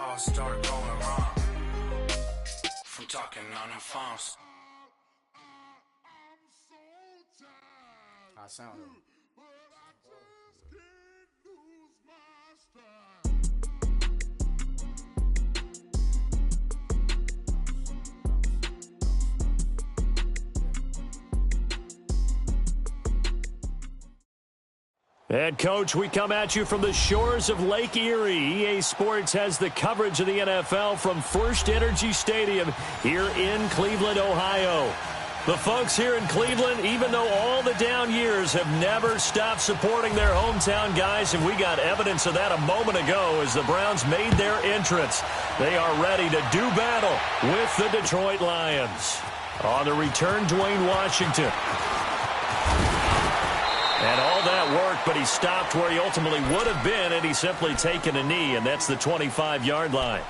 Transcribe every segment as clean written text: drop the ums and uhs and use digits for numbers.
all started going wrong. From talking on the phones. I sound it. And, Coach, we come at you from the shores of Lake Erie. EA Sports has the coverage of the NFL from First Energy Stadium here in Cleveland, Ohio. The folks here in Cleveland, even though all the down years, have never stopped supporting their hometown guys, and we got evidence of that a moment ago as the Browns made their entrance. They are ready to do battle with the Detroit Lions. On the return, Dwayne Washington. And all that worked, but he stopped where he ultimately would have been, and he's simply taken a knee, and that's the 25-yard line.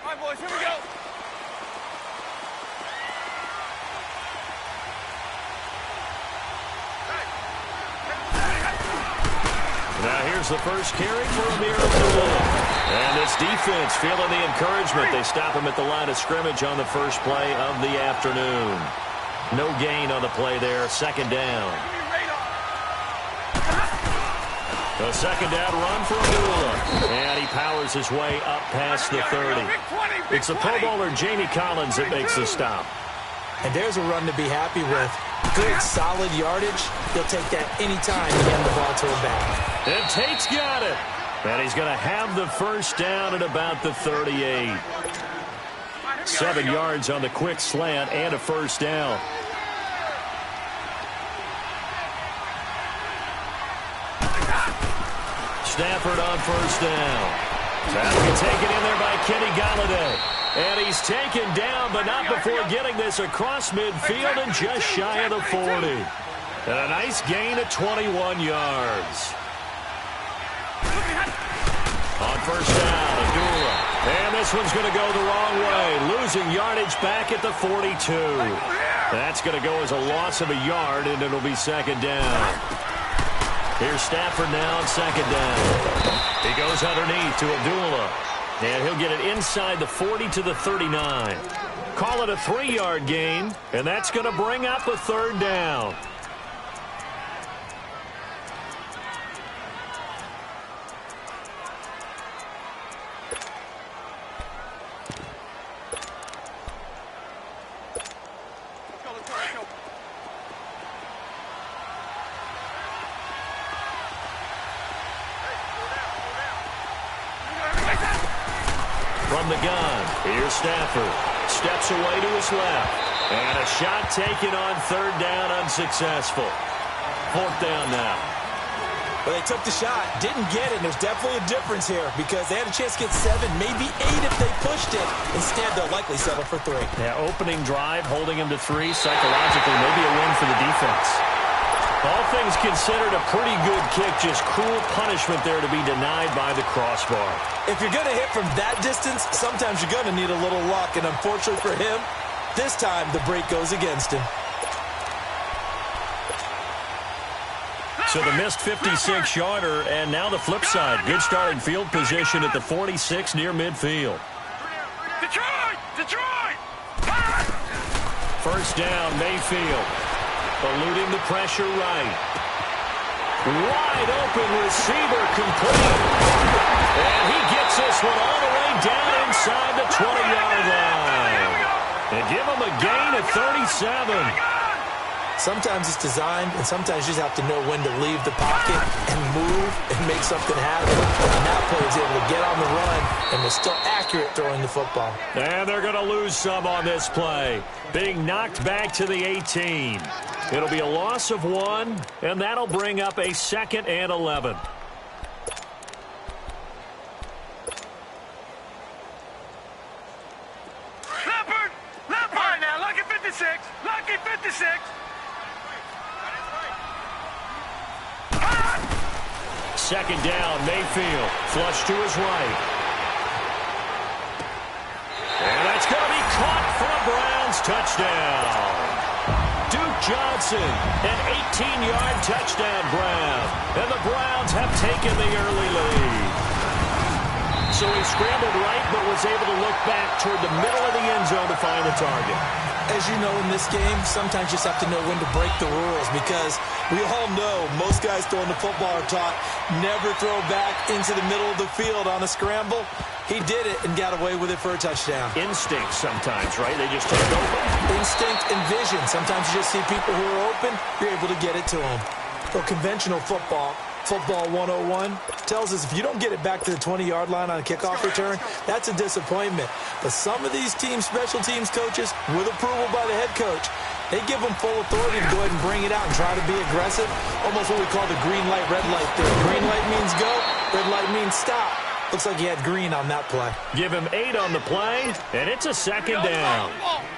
All right, boys, here we go. Now here's the first carry for Amir Abdullah. And this defense feeling the encouragement. They stop him at the line of scrimmage on the first play of the afternoon. No gain on the play there. Second down. The second down run for Abdullah. And he powers his way up past the 30. It's the Pro Bowler Jamie Collins that makes the stop. And there's a run to be happy with. Good, solid yardage. He'll take that anytime you hand the ball to him back. And Tate's got it. And he's going to have the first down at about the 38. 7 yards on the quick slant and a first down. Stafford on first down. That'll be taken in there by Kenny Golladay. And he's taken down, but not before getting this across midfield and just shy of the 40. And a nice gain of 21 yards. On first down, Abdullah. And this one's going to go the wrong way. Losing yardage back at the 42. That's going to go as a loss of a yard, and it'll be second down. Here's Stafford now on second down. He goes underneath to Abdullah. And he'll get it inside the 40 to the 39. Call it a 3-yard gain, and that's going to bring up a third down. From the gun, here's Stafford. Steps away to his left. And a shot taken on third down, unsuccessful. Fourth down now. Well, they took the shot, didn't get it, and there's definitely a difference here because they had a chance to get 7, maybe 8 if they pushed it. Instead, they'll likely settle for 3. Yeah, opening drive, holding him to 3. Psychologically, maybe a win for the defense. All things considered, a pretty good kick. Just cruel punishment there to be denied by the crossbar. If you're going to hit from that distance, sometimes you're going to need a little luck. And unfortunately for him, this time the break goes against him. So the missed 56-yarder, and now the flip side. Good starting field position at the 46 near midfield. Detroit! Detroit! First down, Mayfield. Eluding the pressure right. Wide open receiver complete. And he gets this one all the way down inside the 20-yard line. And give him a gain of 37. Sometimes it's designed, and sometimes you just have to know when to leave the pocket and move and make something happen. And that player is able to get on the run and is still accurate throwing the football. And they're going to lose some on this play. Being knocked back to the 18. It'll be a loss of 1, and that'll bring up a 2nd and 11. Leopard! Leopard! All right, now, lucky 56. Lucky 56. Second down, Mayfield. Flush to his right. And that's going to be caught for a Browns touchdown. Duke Johnson, an 18-yard touchdown grab. And the Browns have taken the early lead. So he scrambled right, but was able to look back toward the middle of the end zone to find the target. As you know, in this game, sometimes you just have to know when to break the rules, because we all know most guys throwing the football are taught never throw back into the middle of the field on a scramble. He did it and got away with it for a touchdown. Instinct sometimes, right? They just take over. Instinct and vision. Sometimes you just see people who are open, you're able to get it to them. So conventional football 101, tells us if you don't get it back to the 20-yard line on a kickoff return, that's a disappointment. But some of these teams, special teams coaches, with approval by the head coach, they give them full authority to go ahead and bring it out and try to be aggressive. Almost what we call the green light, red light theory. Green light means go, red light means stop. Looks like he had green on that play. Give him 8 on the play, and it's a second down.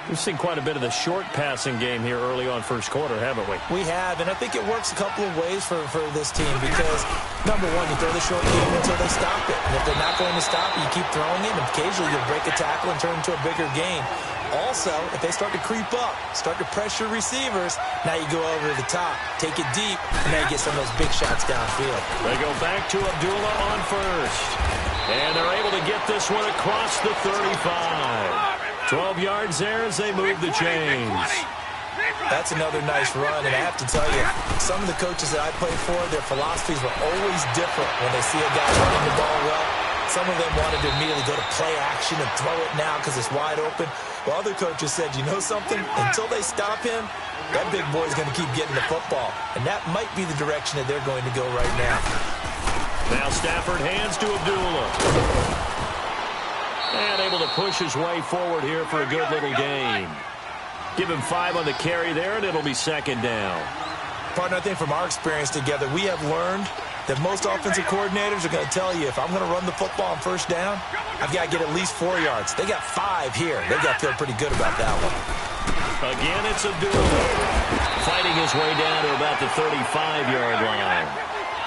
We've seen quite a bit of the short passing game here early on first quarter, haven't we? We have, and I think it works a couple of ways for this team because, number one, you throw the short game until they stop it. And if they're not going to stop it, you keep throwing it, and occasionally you'll break a tackle and turn it into a bigger gain. Also, if they start to creep up, start to pressure receivers, now you go over the top, take it deep, and now you get some of those big shots downfield. They go back to Abdullah on first. And they're able to get this one across the 35. 12 yards there as they move the chains. That's another nice run, and I have to tell you, some of the coaches that I played for, their philosophies were always different when they see a guy running the ball well. Some of them wanted to immediately go to play action and throw it now because it's wide open. While other coaches said, you know something? Until they stop him, that big boy's going to keep getting the football. And that might be the direction that they're going to go right now. Now Stafford hands to Abdullah. And able to push his way forward here for a good little gain. Give him 5 on the carry there, and it'll be second down. Partner, I think from our experience together, we have learned that most offensive coordinators are going to tell you, if I'm going to run the football on first down, I've got to get at least 4 yards. They got 5 here. They've got to feel pretty good about that one. Again, it's Abdullah fighting his way down to about the 35-yard line.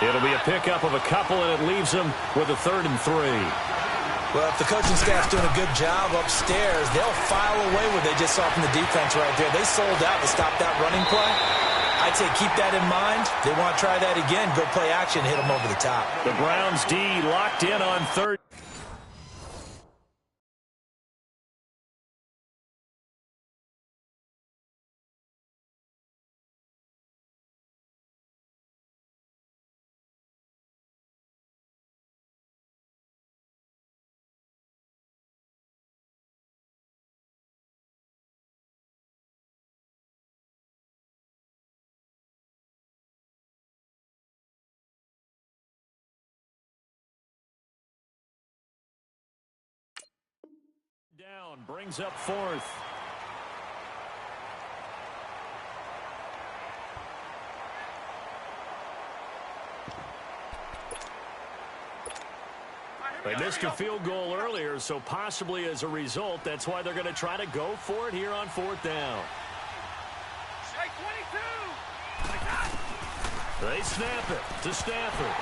It'll be a pickup of a couple, and it leaves him with a 3rd and 3. Well, if the coaching staff's doing a good job upstairs, they'll file away what they just saw from the defense right there. They sold out to stop that running play. I'd say keep that in mind. They want to try that again. Go play action, hit them over the top. The Browns D locked in on 3rd. Down, brings up 4th. They missed a field goal earlier, so possibly as a result, that's why they're going to try to go for it here on 4th down. They snap it to Stafford.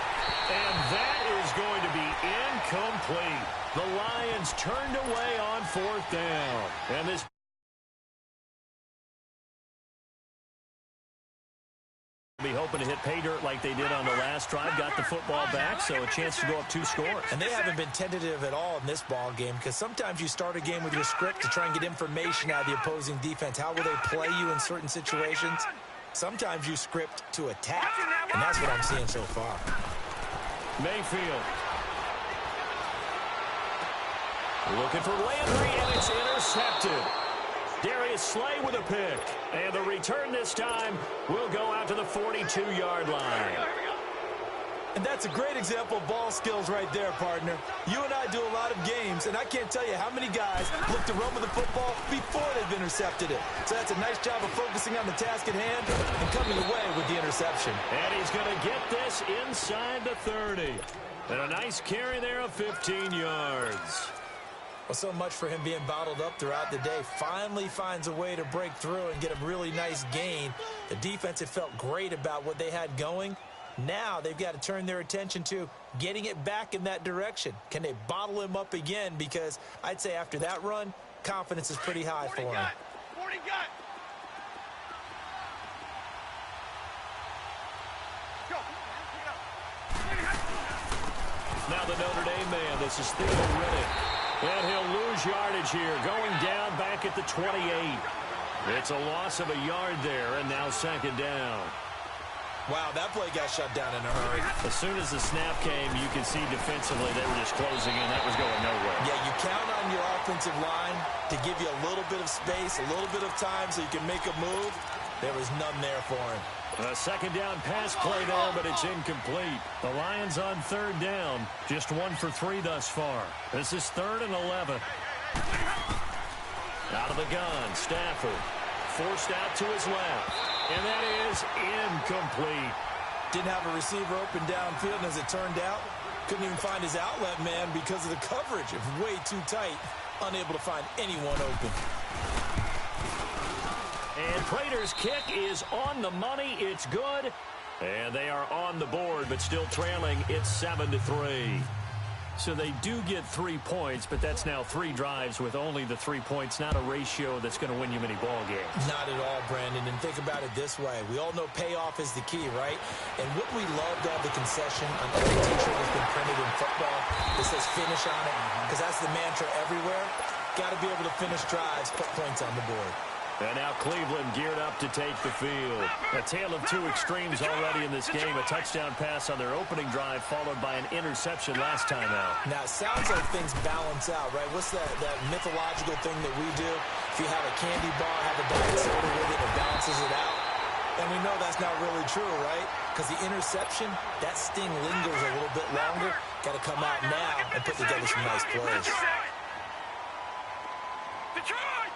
And that is going to be incomplete. The Lions turned away on 4th down. And this be hoping to hit pay dirt like they did on the last drive. Got the football back, so a chance to go up 2 scores. And they haven't been tentative at all in this ball game, because sometimes you start a game with your script to try and get information out of the opposing defense. How will they play you in certain situations? Sometimes you script to attack, and that's what I'm seeing so far. Mayfield. Looking for Landry, and it's intercepted. Darius Slay with a pick. And the return this time will go out to the 42-yard line. And that's a great example of ball skills right there, partner. You and I do a lot of games, and I can't tell you how many guys look to run with the football before they've intercepted it. So that's a nice job of focusing on the task at hand and coming away with the interception. And he's going to get this inside the 30. And a nice carry there of 15 yards. Well, so much for him being bottled up throughout the day. Finally finds a way to break through and get a really nice gain. The defense had felt great about what they had going. Now they've got to turn their attention to getting it back in that direction. Can they bottle him up again? Because I'd say after that run, confidence is pretty high for him. Now the Notre Dame man, this is Theo Riddick. And he'll lose yardage here, going down back at the 28. It's a loss of a yard there, and now second down. Wow, that play got shut down in a hurry. As soon as the snap came, you could see defensively they were just closing in. That was going nowhere. Yeah, you count on your offensive line to give you a little bit of space, a little bit of time so you can make a move. There was none there for him. A second down pass play there, but it's incomplete. The Lions on third down, just 1 for 3 thus far. This is 3rd and 11. Out of the gun, Stafford forced out to his left, and that is incomplete. Didn't have a receiver open downfield, and as it turned out, couldn't even find his outlet man because of the coverage. It was way too tight, unable to find anyone open. And Prater's kick is on the money. It's good. And they are on the board, but still trailing. It's 7-3. So they do get 3 points, but that's now 3 drives with only the 3 points. Not a ratio that's going to win you many ball games. Not at all, Brandon. And think about it this way. We all know payoff is the key, right? And what we love to have the concession on every t-shirt that's been printed in football that says finish on it, because that's the mantra everywhere. Got to be able to finish drives, put points on the board. And now Cleveland geared up to take the field. A tale of 2 extremes already in this game. A touchdown pass on their opening drive followed by an interception last time out. Now, it sounds like things balance out, right? What's that mythological thing that we do? If you have a candy bar, have a diet soda with it, it balances it out. And we know that's not really true, right? Because the interception, that sting lingers a little bit longer. Got to come out now and put together some nice plays. Detroit!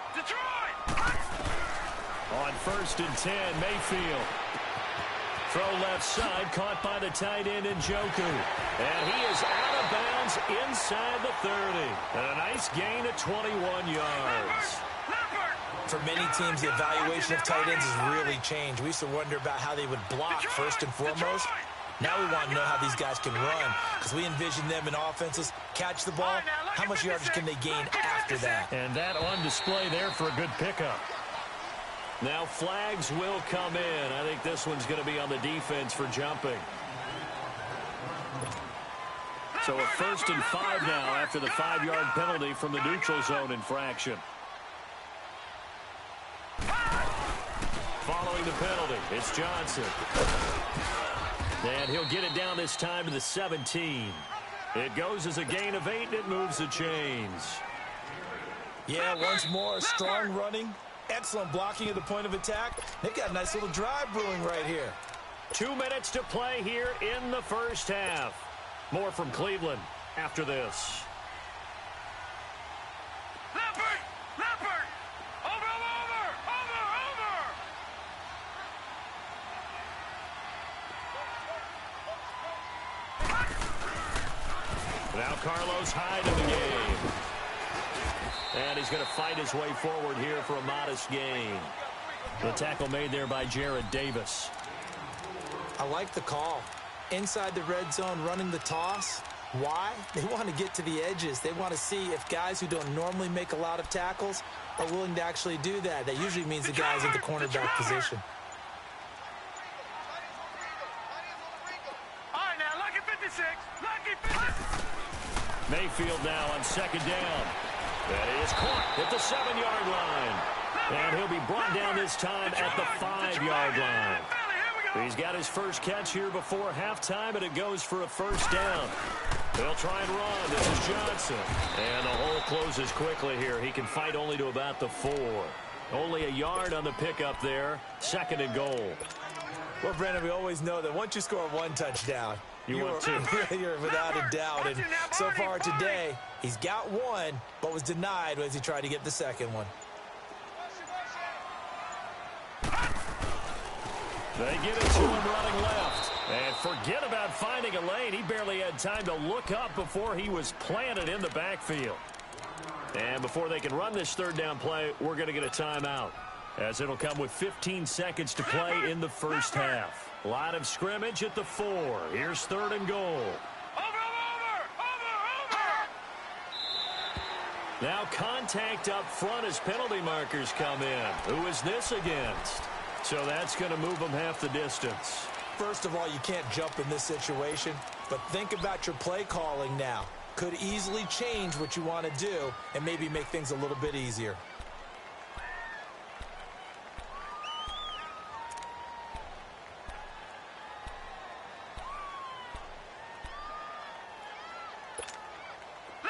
On 1st and 10, Mayfield. Throw left side, caught by the tight end Njoku. And he is out of bounds inside the 30. And a nice gain of 21 yards. For many teams, the evaluation of tight ends has really changed. We used to wonder about how they would block first and foremost. Now we want to know how these guys can run, because we envision them in offenses, catch the ball, how much yardage can they gain after that? And that on display there for a good pickup. Now flags will come in. I think this one's going to be on the defense for jumping. So a 1st and 5 now after the 5-yard penalty from the neutral zone infraction. Following the penalty, it's Johnson. And he'll get it down this time to the 17. It goes as a gain of 8, and it moves the chains. Yeah, once more, strong running, excellent blocking at the point of attack. They've got a nice little drive brewing right here. 2 minutes to play here in the first half. More from Cleveland after this. Leopard! Over! Now Carlos Hyde in the game. And he's going to fight his way forward here for a modest gain. The tackle made there by Jared Davis. I like the call. Inside the red zone, running the toss. Why? They want to get to the edges. They want to see if guys who don't normally make a lot of tackles are willing to actually do that. That usually means the guys in the cornerback position. All right, now, lucky 56. Lucky 56. Mayfield now on 2nd down. That is caught at the 7-yard line. And he'll be brought down this time at the 5-yard line. He's got his first catch here before halftime, and it goes for a 1st down. They'll try and run. This is Johnson. And the hole closes quickly here. He can fight only to about the 4. Only a yard on the pickup there. 2nd and goal. Well, Brandon, we always know that once you score 1 touchdown, you're without a doubt. And so far today, he's got 1, but was denied as he tried to get the 2nd one. They get it to him running left. And forget about finding a lane. He barely had time to look up before he was planted in the backfield. And before they can run this 3rd down play, we're going to get a timeout, as it'll come with 15 seconds to play in the first half. Line of scrimmage at the 4. Here's 3rd and goal. Over! Now contact up front as penalty markers come in. Who is this against? So that's going to move them half the distance. First of all, you can't jump in this situation. But think about your play calling now. Could easily change what you want to do and maybe make things a little bit easier.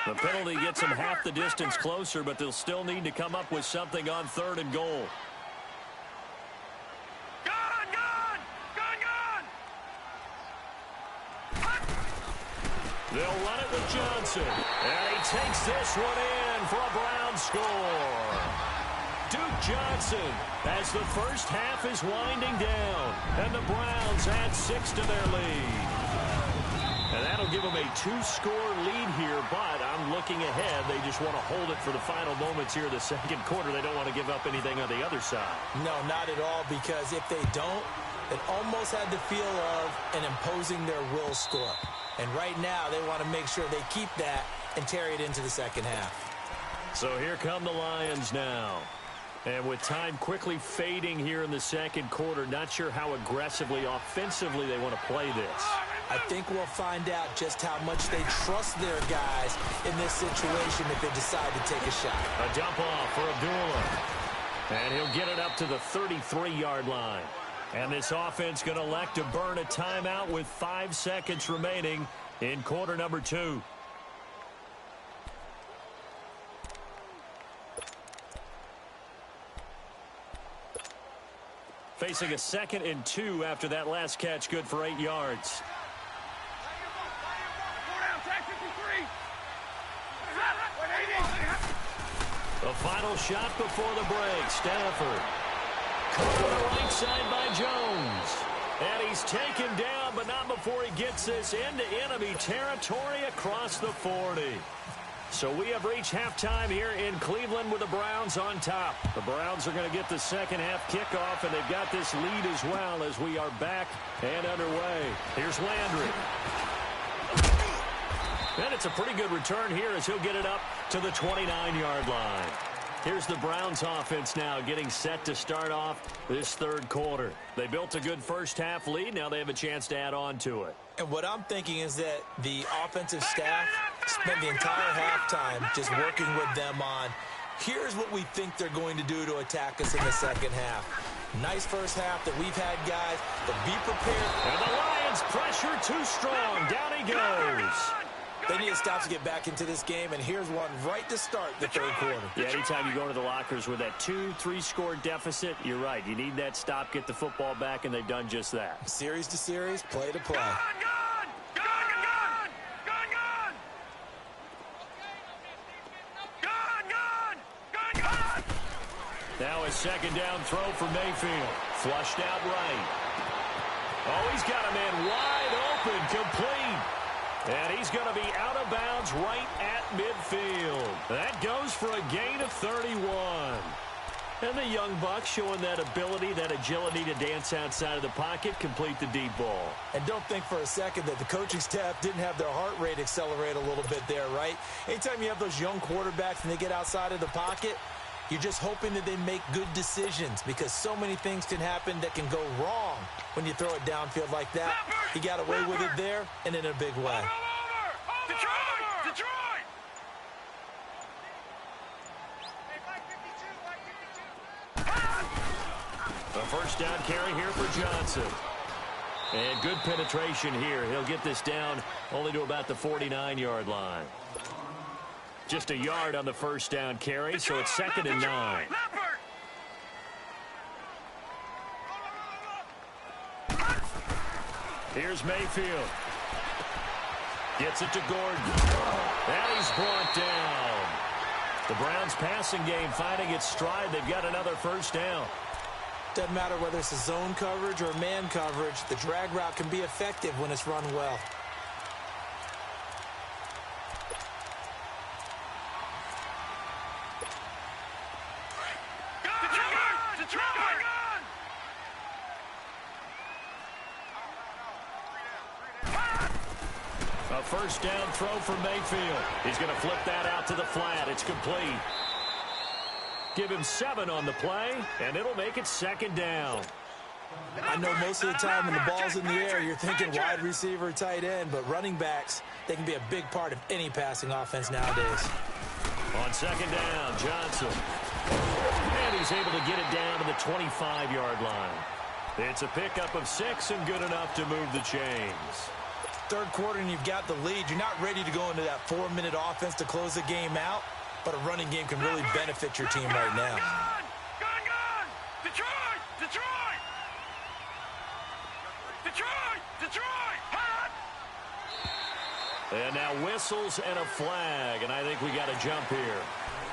The penalty gets them half the distance closer, but they'll still need to come up with something on 3rd and goal. They'll run it with Johnson. And he takes this one in for a Brown score. Duke Johnson, as the first half is winding down, and the Browns add 6 to their lead. And that'll give them a 2-score lead here, but I'm looking ahead. They just want to hold it for the final moments here in the second quarter. They don't want to give up anything on the other side. No, not at all, because if they don't, it almost had the feel of an imposing their will score. And right now, they want to make sure they keep that and carry it into the second half. So here come the Lions now. And with time quickly fading here in the second quarter, not sure how aggressively, offensively they want to play this. I think we'll find out just how much they trust their guys in this situation if they decide to take a shot. A dump off for Abdullah. And he'll get it up to the 33-yard line. And this offense going to elect to burn a timeout with 5 seconds remaining in quarter number 2. Facing a 2nd and 2 after that last catch, good for 8 yards. The final shot before the break. Stafford. Caught on the right side by Jones. And he's taken down, but not before he gets this into enemy territory across the 40. So we have reached halftime here in Cleveland with the Browns on top. The Browns are going to get the second half kickoff, and they've got this lead as well as we are back and underway. Here's Landry. And it's a pretty good return here as he'll get it up to the 29-yard line. Here's the Browns offense now getting set to start off this third quarter. They built a good first half lead. Now they have a chance to add on to it. And what I'm thinking is that the offensive staff spent the entire halftime just working with them on, here's what we think they're going to do to attack us in the second half. Nice first half that we've had, guys, but be prepared. And the Lions pressure too strong. Down he goes. They need to stop to get back into this game, and here's one right to start the third quarter. Yeah, anytime you go to the lockers with that 2-3-score deficit, you're right. You need that stop, get the football back, and they've done just that. Series to series, play to play. Now a second down throw for Mayfield. Flushed out right. Oh, he's got a man wide open, complete. And he's going to be out of bounds right at midfield. That goes for a gain of 31. And the young buck showing that ability, that agility to dance outside of the pocket, complete the deep ball. And don't think for a second that the coaching staff didn't have their heart rate accelerate a little bit there, right? Anytime you have those young quarterbacks and they get outside of the pocket, you're just hoping that they make good decisions because so many things can happen that can go wrong when you throw it downfield like that. He got away with it there and in a big way. Detroit! A first down carry here for Johnson. And good penetration here. He'll get this down only to about the 49-yard line. Just a yard on the first down carry, so it's 2nd and 9. Here's Mayfield. Gets it to Gordon. And he's brought down. The Browns passing game finding its stride. They've got another first down. Doesn't matter whether it's a zone coverage or man coverage, the drag route can be effective when it's run well. A first down throw for Mayfield. He's going to flip that out to the flat. It's complete. Give him 7 on the play, and it'll make it 2nd down. I know most of the time when the ball's in the air, you're thinking wide receiver, tight end, but running backs, they can be a big part of any passing offense nowadays. On second down, Johnson. And he's able to get it down to the 25-yard line. It's a pickup of 6 and good enough to move the chains. Third quarter and you've got the lead. You're not ready to go into that 4-minute offense to close the game out, but a running game can really benefit your team right now. Gun! Detroit! Detroit! Detroit! Detroit! Hot! And now whistles and a flag, and I think we got a jump here.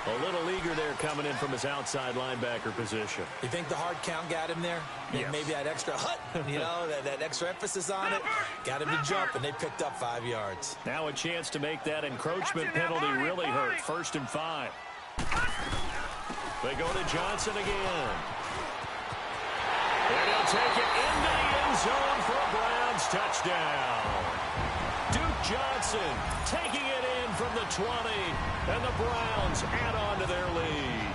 A little eager there coming in from his outside linebacker position. You think the hard count got him there? Yes. Maybe that extra that extra emphasis on it got him to jump, and they picked up 5 yards. Now a chance to make that encroachment penalty really hurt. 1st and 5. They go to Johnson again. And he'll take it into the end zone for a Browns touchdown. Duke Johnson taking it in from the 20, and the Browns add on to their lead.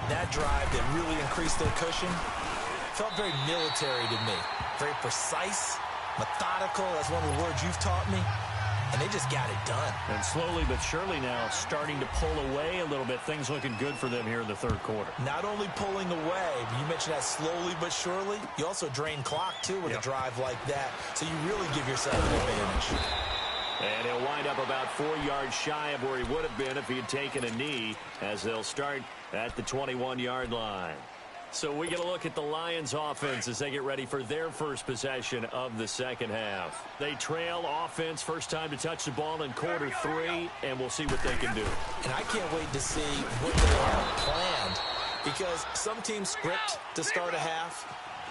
That drive that really increased their cushion felt very military to me. Very precise, methodical. That's one of the words you've taught me. And they just got it done. And slowly but surely now starting to pull away a little bit. Things looking good for them here in the third quarter. Not only pulling away, but you mentioned that slowly but surely. You also drain clock, too, with a drive like that. So you really give yourself an advantage. And he'll wind up about 4 yards shy of where he would have been if he had taken a knee, as they'll start at the 21-yard line. So we get a look at the Lions offense as they get ready for their first possession of the second half. They trail offense, first time to touch the ball in quarter 3, and we'll see what they can do. And I can't wait to see what they have planned, because some teams script to start a half.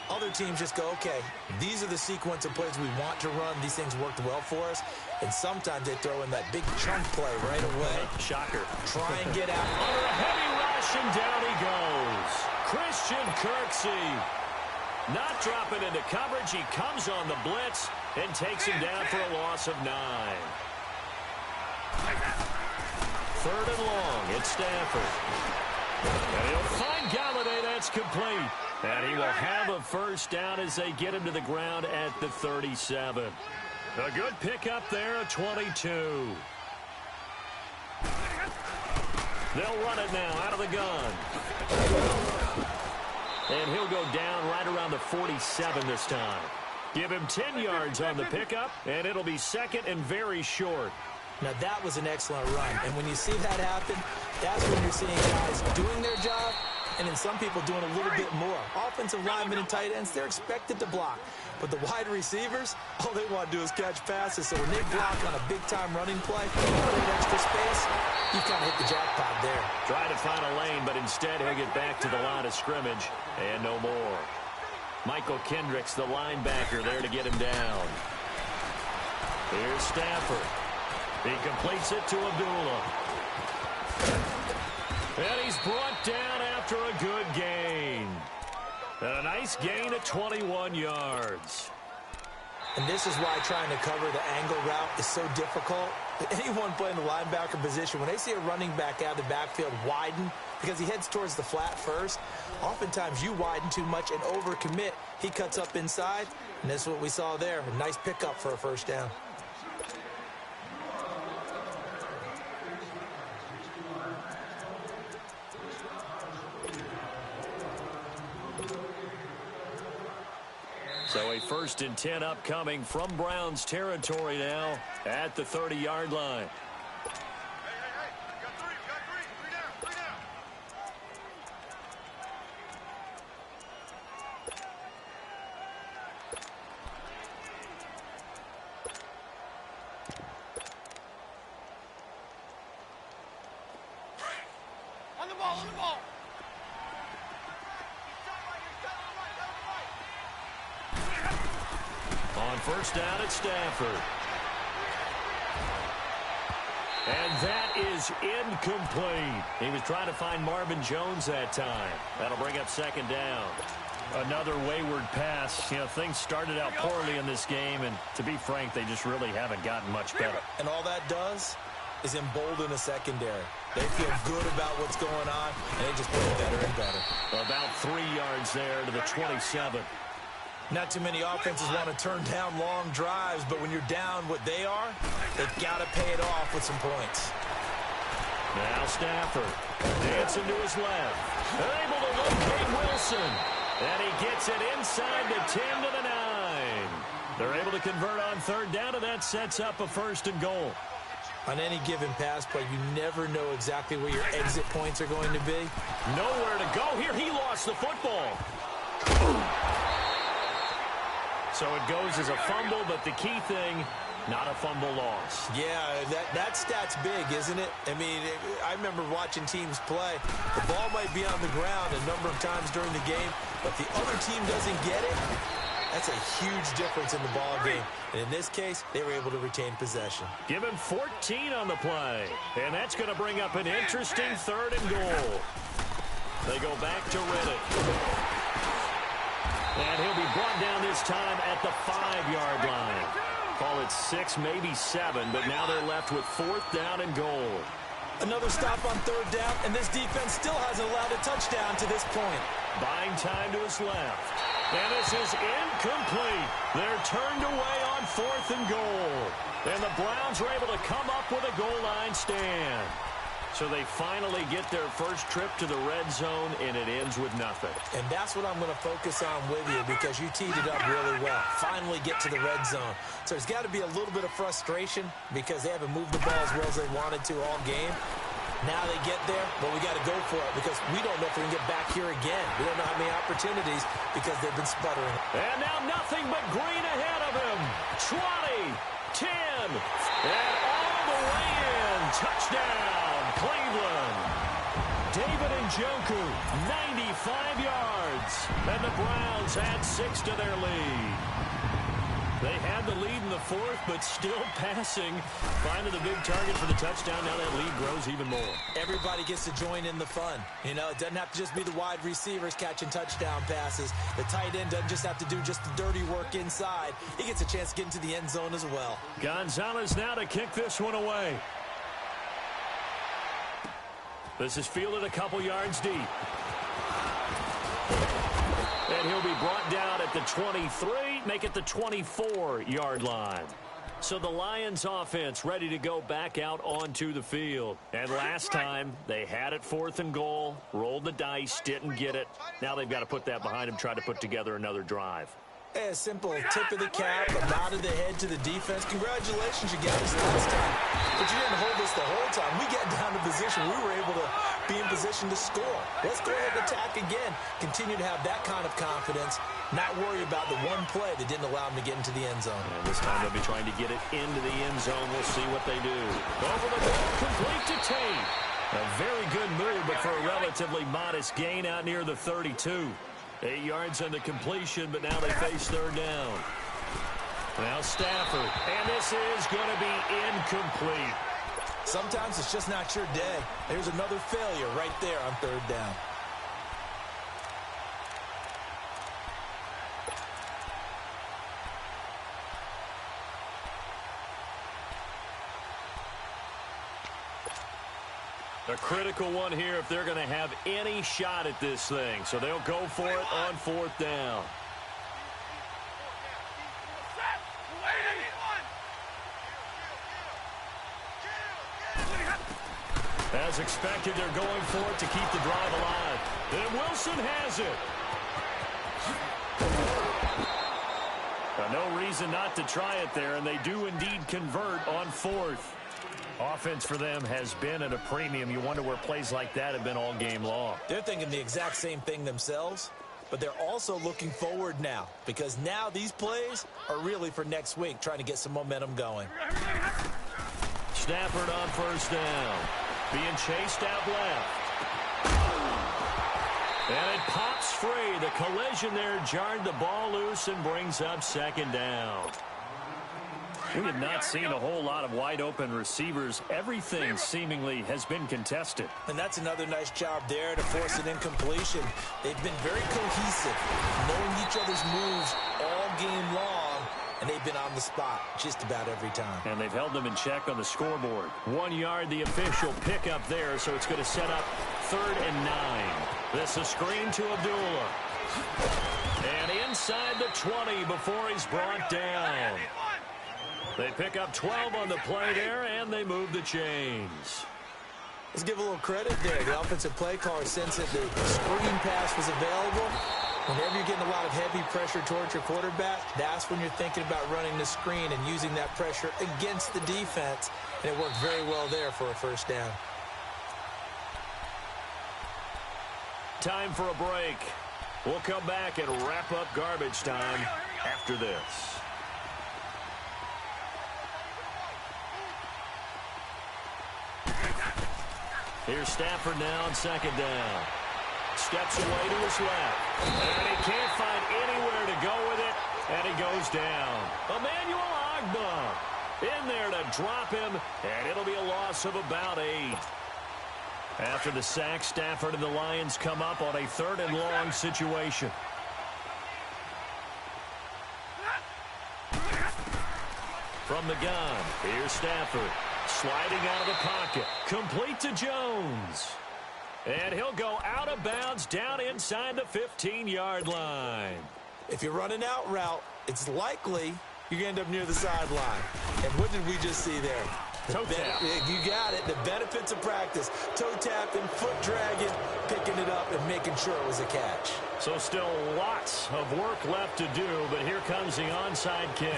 Other teams just go, okay, these are the sequence of plays we want to run. These things worked well for us. And sometimes they throw in that big chunk play right away. Shocker. Try and get out. Under a heavy rush, and down he goes. Christian Kirksey not dropping into coverage. He comes on the blitz and takes him down for a loss of 9. 3rd and long. It's Stafford. And he'll find Galladay. That's complete. And he will have a first down as they get him to the ground at the 37. A good pickup there, a 22. They'll run it now out of the gun. And he'll go down right around the 47 this time. Give him 10 yards on the pickup, and it'll be 2nd and very short. Now, that was an excellent run. And when you see that happen, that's when you're seeing guys doing their job, and then some people doing a little bit more. Offensive linemen and tight ends, they're expected to block. But the wide receivers, all they want to do is catch passes. So when they block on a big-time running play, create extra space, you kind of hit the jackpot there. Try to find a lane, but instead he'll get back to the line of scrimmage, and no more. Michael Kendricks, the linebacker, there to get him down. Here's Stafford. He completes it to Abdullah. And he's brought down after a good gain. And a nice gain of 21 yards. And this is why trying to cover the angle route is so difficult. Anyone playing the linebacker position, when they see a running back out of the backfield widen, because he heads towards the flat first, oftentimes you widen too much and overcommit. He cuts up inside, and that's what we saw there. A nice pickup for a first down. So a 1st and 10 upcoming from Browns territory now at the 30-yard line. Got three down. On the ball. On first down, it's Stafford. And that is incomplete. He was trying to find Marvin Jones that time. That'll bring up 2nd down. Another wayward pass. You know, things started out poorly in this game, and to be frank, they just really haven't gotten much better. And all that does, is embolden a secondary. They feel good about what's going on, and they just play better and better. About 3 yards there to the 27. Not too many offenses want to turn down long drives, but when you're down what they are, they've got to pay it off with some points. Now Stafford dancing to his left. They're able to locate Wilson. And he gets it inside the 10 to the 9. They're able to convert on third down, and that sets up a 1st and goal. On any given pass play, you never know exactly where your exit points are going to be. Nowhere to go here. He lost the football. So it goes as a fumble, but the key thing, not a fumble loss. Yeah, that stat's big, isn't it? I mean, I remember watching teams play. The ball might be on the ground a number of times during the game, but the other team doesn't get it. That's a huge difference in the ball game. And in this case, they were able to retain possession. Give him 14 on the play. And that's going to bring up an interesting 3rd and goal. They go back to Riddick. And he'll be brought down this time at the 5-yard line. Call it 6, maybe 7, but now they're left with 4th down and goal. Another stop on 3rd down, and this defense still hasn't allowed a touchdown to this point. Buying time to his left. And this is incomplete. They're turned away on 4th and goal. And the Browns are able to come up with a goal line stand. So they finally get their first trip to the red zone, and it ends with nothing. And that's what I'm going to focus on with you because you teed it up really well. Finally get to the red zone. So there's got to be a little bit of frustration because they haven't moved the ball as well as they wanted to all game. Now they get there, but we got to go for it because we don't know if we can get back here again. We don't know how many opportunities because they've been sputtering. And now nothing but green ahead of him. 20, 10, and all the way in. Touchdown, Cleveland. David Njoku, 95 yards. And the Browns add 6 to their lead. They had the lead in the 4th, but still passing. Finding the big target for the touchdown. Now that lead grows even more. Everybody gets to join in the fun. You know, it doesn't have to just be the wide receivers catching touchdown passes. The tight end doesn't just have to do just the dirty work inside. He gets a chance to get into the end zone as well. Gonzalez now to kick this one away. This is fielded a couple yards deep. And he'll be brought down at the 23, make it the 24-yard line. So the Lions offense ready to go back out onto the field. And last time, they had it 4th and goal, rolled the dice, didn't get it. Now they've got to put that behind them, try to put together another drive. A simple tip of the cap, a nod of the head to the defense. Congratulations, you got us last time. But you didn't hold us the whole time. We got down to position. We were able to be in position to score. Let's go ahead and attack again. Continue to have that kind of confidence. Not worry about the one play that didn't allow them to get into the end zone. And this time they'll be trying to get it into the end zone. We'll see what they do. Over the ball, complete to Tate. A very good move, but for a relatively modest gain out near the 32. 8 yards on the completion, but now they face 3rd down. Now Stafford, and this is going to be incomplete. Sometimes it's just not your day. There's another failure right there on 3rd down. A critical one here if they're going to have any shot at this thing. So they'll go for it on 4th down. As expected, they're going for it to keep the drive alive. And Wilson has it. No reason not to try it there, and they do indeed convert on 4th. Offense for them has been at a premium. You wonder where plays like that have been all game long. They're thinking the exact same thing themselves, but they're also looking forward now because now these plays are really for next week, trying to get some momentum going. Stafford on 1st down. Being chased out left. And it pops free. The collision there jarred the ball loose and brings up 2nd down. We have not seen a whole lot of wide-open receivers. Everything seemingly has been contested. And that's another nice job there to force an incompletion. They've been very cohesive, knowing each other's moves all game long, and they've been on the spot just about every time. And they've held them in check on the scoreboard. 1 yard, the official pickup there, so it's going to set up 3rd and 9. This is screen to Abdullah. And inside the 20 before he's brought down. They pick up 12 on the play there, and they move the chains. Let's give a little credit there. The offensive play caller sensed that the screen pass was available. Whenever you're getting a lot of heavy pressure towards your quarterback, that's when you're thinking about running the screen and using that pressure against the defense. And it worked very well there for a first down. Time for a break. We'll come back and wrap up garbage time after this. Here's Stafford now on 2nd down. Steps away to his left. And he can't find anywhere to go with it. And he goes down. Emmanuel Ogbah in there to drop him. And it'll be a loss of about 8. After the sack, Stafford and the Lions come up on a 3rd and long situation. From the gun, here's Stafford. Sliding out of the pocket. Complete to Jones. And he'll go out of bounds down inside the 15-yard line. If you're running out route, it's likely you're going to end up near the sideline. And what did we just see there? Toe tap. You got it. The benefits of practice. Toe tapping, foot dragging, picking it up, and making sure it was a catch. So still lots of work left to do, but here comes the onside kick.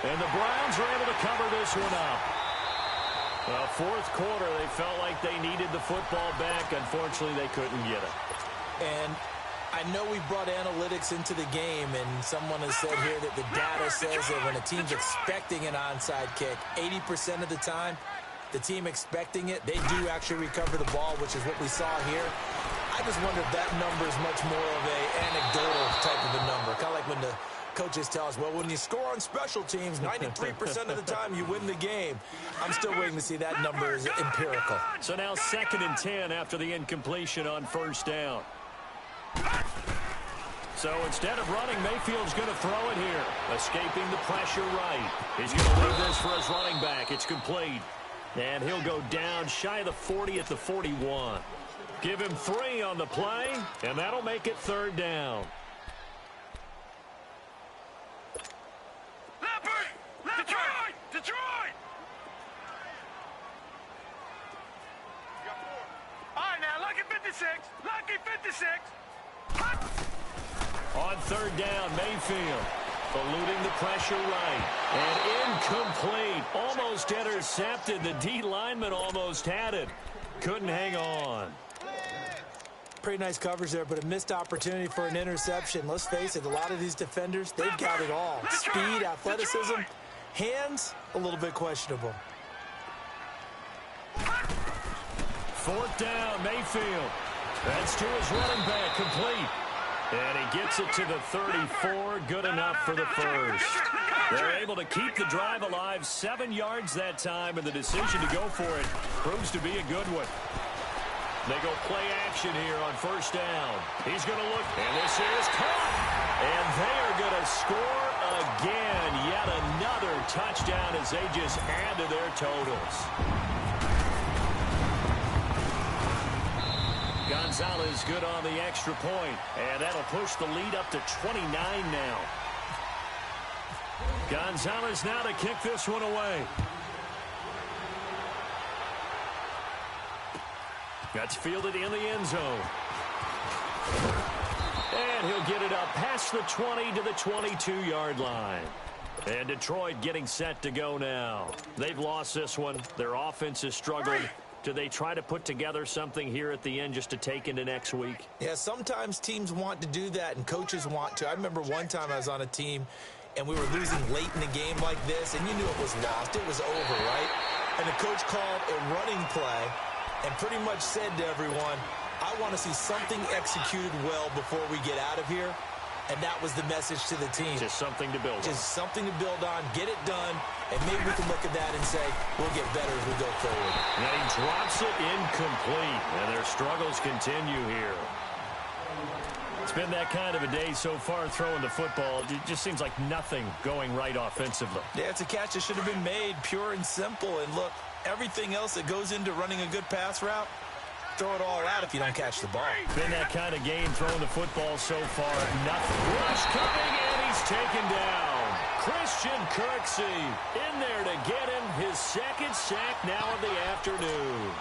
And the Browns are able to cover this one up. Fourth quarter, they felt like they needed the football back. Unfortunately, they couldn't get it. And I know we brought analytics into the game, and someone has said here that the data says that when a team's expecting an onside kick, 80% of the time, the team expecting it, they do actually recover the ball, which is what we saw here. I just wonder if that number is much more of an anecdotal type of a number. Kind of like when the coaches tell us, well, when you score on special teams, 93% of the time you win the game. I'm still waiting to see that number is empirical. So now 2nd and 10 after the incompletion on 1st down. So instead of running, Mayfield's going to throw it here. Escaping the pressure right. He's going to leave this for his running back. It's complete. And he'll go down shy of the 40 at the 41. Give him 3 on the play, and that'll make it 3rd down. Detroit! All right, now, lucky 56. Lucky 56. On 3rd down, Mayfield eluding the pressure right. And incomplete. Almost intercepted. The D lineman almost had it. Couldn't hang on. Pretty nice coverage there, but a missed opportunity for an interception. Let's face it, a lot of these defenders, they've got it all. Speed, athleticism, hands, a little bit questionable. 4th down, Mayfield. That's to his running back, complete. And he gets it to the 34, good enough for the first. They're able to keep the drive alive, 7 yards that time, and the decision to go for it proves to be a good one. They go play action here on 1st down. He's going to look, and this is caught. And they are going to score again. Yet another touchdown as they just add to their totals. Gonzalez good on the extra point, and that'll push the lead up to 29 now. Gonzalez now to kick this one away. That's fielded in the end zone. And he'll get it up past the 20 to the 22-yard line. And Detroit getting set to go now. They've lost this one. Their offense has struggled. Do they try to put together something here at the end just to take into next week? Yeah, sometimes teams want to do that and coaches want to. I remember one time I was on a team and we were losing late in the game like this, and you knew it was lost. It was over, right? And the coach called a running play and pretty much said to everyone, I want to see something executed well before we get out of here. and that was the message to the team. Just something to build on. Just something to build on, get it done, and maybe we can look at that and say, we'll get better as we go forward. And he drops it incomplete, and their struggles continue here. It's been that kind of a day so far throwing the football. It just seems like nothing going right offensively. Yeah, it's a catch that should have been made, pure and simple. And look, everything else that goes into running a good pass route, throw it all out if you don't catch the ball. Been that kind of game throwing the football so far. Nothing. Rush coming, and he's taken down. Christian Kirksey in there to get him his second sack now of the afternoon.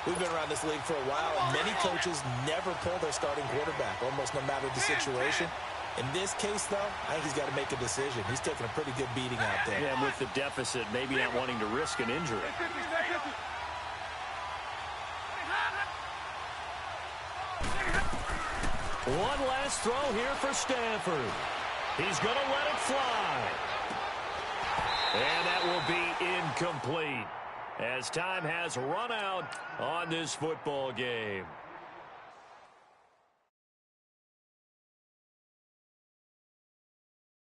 We've been around this league for a while, and many coaches never pull their starting quarterback, almost no matter the situation. In this case, though, I think he's got to make a decision. He's taking a pretty good beating out there. Yeah, with the deficit, maybe not wanting to risk an injury. One last throw here for Stanford. He's going to let it fly. And that will be incomplete, as time has run out on this football game.